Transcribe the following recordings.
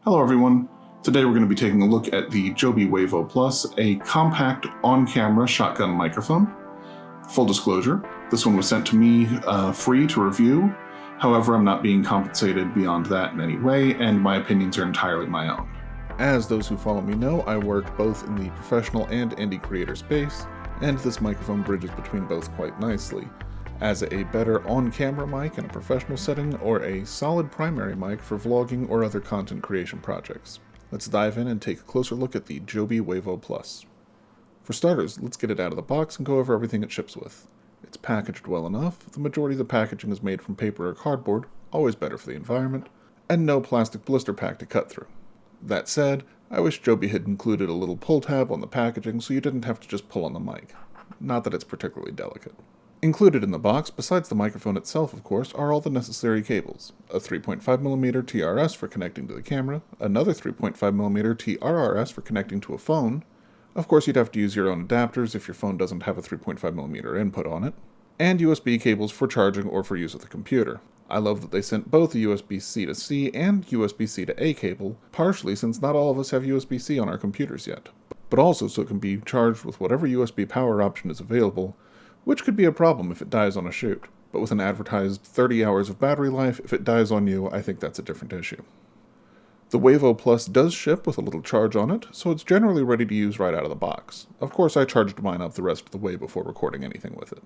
Hello everyone. Today we're going to be taking a look at the Joby Wavo Plus, a compact on-camera shotgun microphone. Full disclosure, this one was sent to me free to review. However, I'm not being compensated beyond that in any way, and my opinions are entirely my own. As those who follow me know, I work both in the professional and indie creator space, and this microphone bridges between both quite nicely. As a better on-camera mic in a professional setting, or a solid primary mic for vlogging or other content creation projects. Let's dive in and take a closer look at the Joby Wavo Plus. For starters, let's get it out of the box and go over everything it ships with. It's packaged well enough, the majority of the packaging is made from paper or cardboard, always better for the environment, and no plastic blister pack to cut through. That said, I wish Joby had included a little pull tab on the packaging so you didn't have to just pull on the mic. Not that it's particularly delicate. Included in the box, besides the microphone itself of course, are all the necessary cables. A 3.5mm TRS for connecting to the camera, another 3.5mm TRRS for connecting to a phone. Of course you'd have to use your own adapters if your phone doesn't have a 3.5mm input on it. And USB cables for charging or for use with a computer. I love that they sent both a USB-C to C and USB-C to A cable, partially since not all of us have USB-C on our computers yet, but also so it can be charged with whatever USB power option is available, which could be a problem if it dies on a shoot, but with an advertised 30 hours of battery life, if it dies on you, I think that's a different issue. The Wavo Plus does ship with a little charge on it, so it's generally ready to use right out of the box. Of course, I charged mine up the rest of the way before recording anything with it.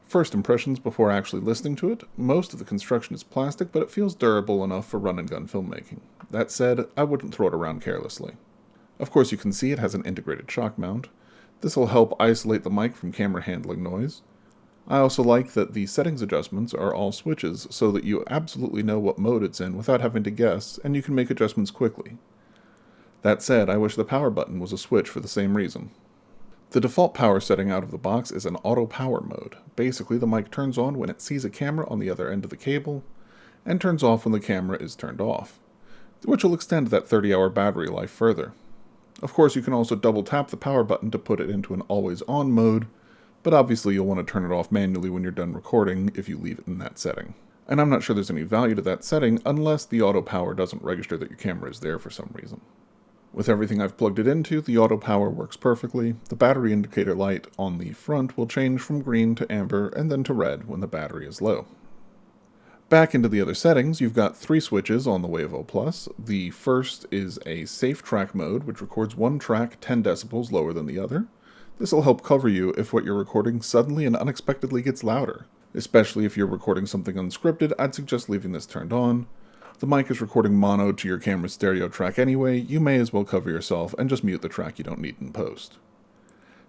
First impressions before actually listening to it, most of the construction is plastic, but it feels durable enough for run-and-gun filmmaking. That said, I wouldn't throw it around carelessly. Of course, you can see it has an integrated shock mount. This will help isolate the mic from camera handling noise. I also like that the settings adjustments are all switches so that you absolutely know what mode it's in without having to guess, and you can make adjustments quickly. That said, I wish the power button was a switch for the same reason. The default power setting out of the box is an auto power mode. Basically, the mic turns on when it sees a camera on the other end of the cable, and turns off when the camera is turned off, which will extend that 30-hour battery life further. Of course, you can also double tap the power button to put it into an always-on mode, but obviously you'll want to turn it off manually when you're done recording if you leave it in that setting. And I'm not sure there's any value to that setting unless the auto power doesn't register that your camera is there for some reason. With everything I've plugged it into, the auto power works perfectly. The battery indicator light on the front will change from green to amber and then to red when the battery is low. Back into the other settings, you've got 3 switches on the Wavo Plus. The first is a safe track mode, which records one track 10 decibels lower than the other. This will help cover you if what you're recording suddenly and unexpectedly gets louder. Especially if you're recording something unscripted, I'd suggest leaving this turned on. The mic is recording mono to your camera's stereo track anyway, you may as well cover yourself and just mute the track you don't need in post.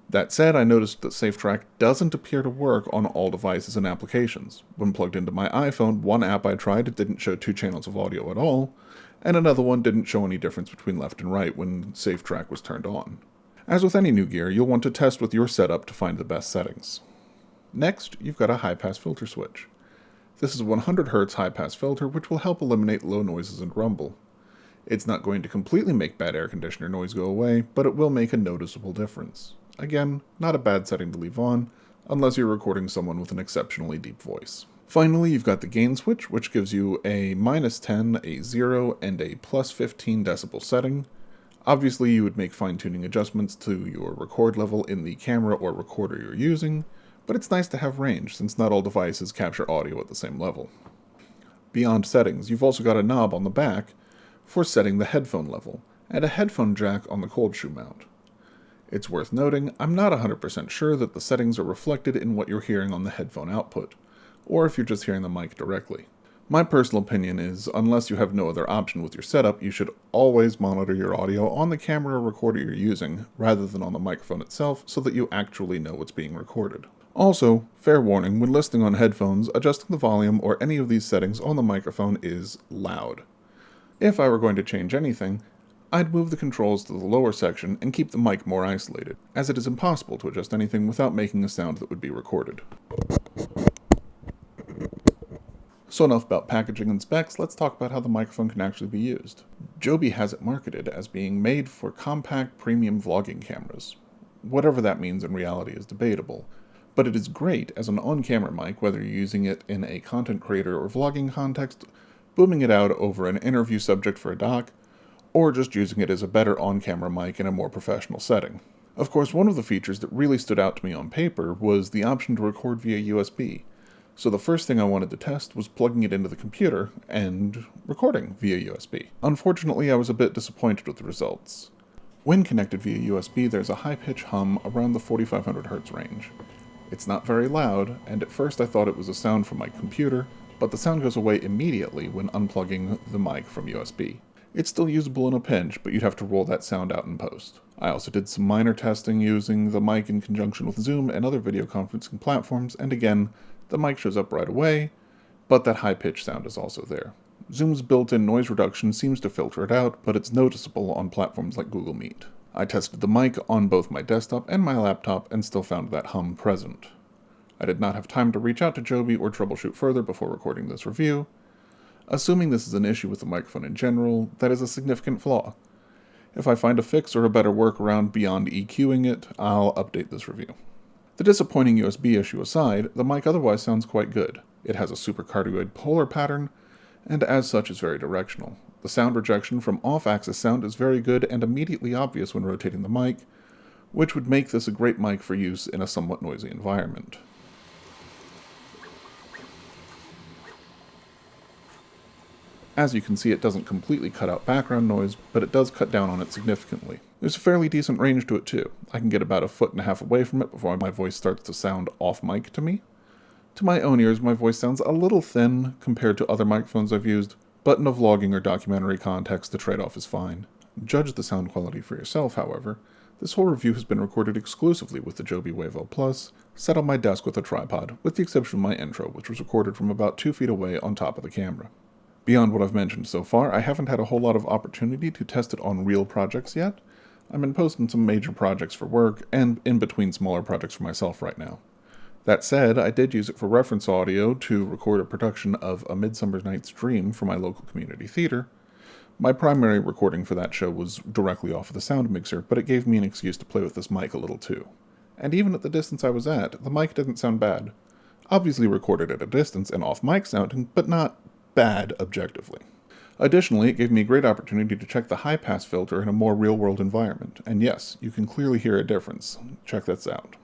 That said, I noticed that SafeTrack doesn't appear to work on all devices and applications. When plugged into my iPhone, one app I tried didn't show 2 channels of audio at all, and another one didn't show any difference between left and right when SafeTrack was turned on. As with any new gear, you'll want to test with your setup to find the best settings. Next, you've got a high-pass filter switch. This is a 100Hz high-pass filter which will help eliminate low noises and rumble. It's not going to completely make bad air conditioner noise go away, but it will make a noticeable difference. Again, not a bad setting to leave on, unless you're recording someone with an exceptionally deep voice. Finally, you've got the gain switch, which gives you a -10, a 0, and a +15 decibel setting. Obviously, you would make fine-tuning adjustments to your record level in the camera or recorder you're using, but it's nice to have range since not all devices capture audio at the same level. Beyond settings, you've also got a knob on the back for setting the headphone level, and a headphone jack on the cold shoe mount. It's worth noting, I'm not 100% sure that the settings are reflected in what you're hearing on the headphone output, or if you're just hearing the mic directly. My personal opinion is, unless you have no other option with your setup, you should always monitor your audio on the camera or recorder you're using, rather than on the microphone itself, so that you actually know what's being recorded. Also, fair warning, when listening on headphones, adjusting the volume or any of these settings on the microphone is loud. If I were going to change anything, I'd move the controls to the lower section and keep the mic more isolated, as it is impossible to adjust anything without making a sound that would be recorded. So enough about packaging and specs, let's talk about how the microphone can actually be used. Joby has it marketed as being made for compact premium vlogging cameras. Whatever that means in reality is debatable, but it is great as an on-camera mic whether you're using it in a content creator or vlogging context, booming it out over an interview subject for a doc, or just using it as a better on-camera mic in a more professional setting. Of course, one of the features that really stood out to me on paper was the option to record via USB. So the first thing I wanted to test was plugging it into the computer and recording via USB. Unfortunately, I was a bit disappointed with the results. When connected via USB, there's a high-pitch hum around the 4500 Hz range. It's not very loud, and at first I thought it was a sound from my computer, but the sound goes away immediately when unplugging the mic from USB. It's still usable in a pinch, but you'd have to roll that sound out in post. I also did some minor testing using the mic in conjunction with Zoom and other video conferencing platforms, and again, the mic shows up right away, but that high-pitched sound is also there. Zoom's built-in noise reduction seems to filter it out, but it's noticeable on platforms like Google Meet. I tested the mic on both my desktop and my laptop and still found that hum present. I did not have time to reach out to Joby or troubleshoot further before recording this review. Assuming this is an issue with the microphone in general, that is a significant flaw. If I find a fix or a better workaround beyond EQing it, I'll update this review. The disappointing USB issue aside, the mic otherwise sounds quite good. It has a supercardioid polar pattern, and as such is very directional. The sound rejection from off-axis sound is very good and immediately obvious when rotating the mic, which would make this a great mic for use in a somewhat noisy environment. As you can see, it doesn't completely cut out background noise, but it does cut down on it significantly. There's a fairly decent range to it too. I can get about 1.5 feet away from it before my voice starts to sound off mic to me. To my own ears, my voice sounds a little thin compared to other microphones I've used, but in a vlogging or documentary context, the trade-off is fine. Judge the sound quality for yourself, however. This whole review has been recorded exclusively with the Joby Wavo Plus, set on my desk with a tripod, with the exception of my intro, which was recorded from about 2 feet away on top of the camera. Beyond what I've mentioned so far, I haven't had a whole lot of opportunity to test it on real projects yet. I'm in post on some major projects for work, and in between smaller projects for myself right now. That said, I did use it for reference audio to record a production of A Midsummer Night's Dream for my local community theater. My primary recording for that show was directly off of the sound mixer, but it gave me an excuse to play with this mic a little too. And even at the distance I was at, the mic didn't sound bad. Obviously recorded at a distance and off mic sounding, but not bad objectively. Additionally, it gave me a great opportunity to check the high-pass filter in a more real-world environment, and yes, you can clearly hear a difference. Check this out.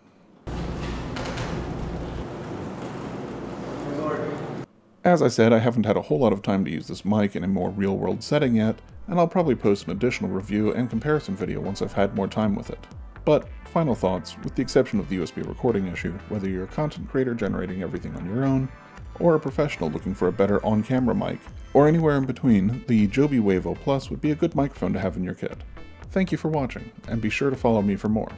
As I said, I haven't had a whole lot of time to use this mic in a more real-world setting yet, and I'll probably post an additional review and comparison video once I've had more time with it. But, final thoughts, with the exception of the USB recording issue, whether you're a content creator generating everything on your own, or a professional looking for a better on-camera mic, or anywhere in between, the Joby Wavo Plus would be a good microphone to have in your kit. Thank you for watching, and be sure to follow me for more.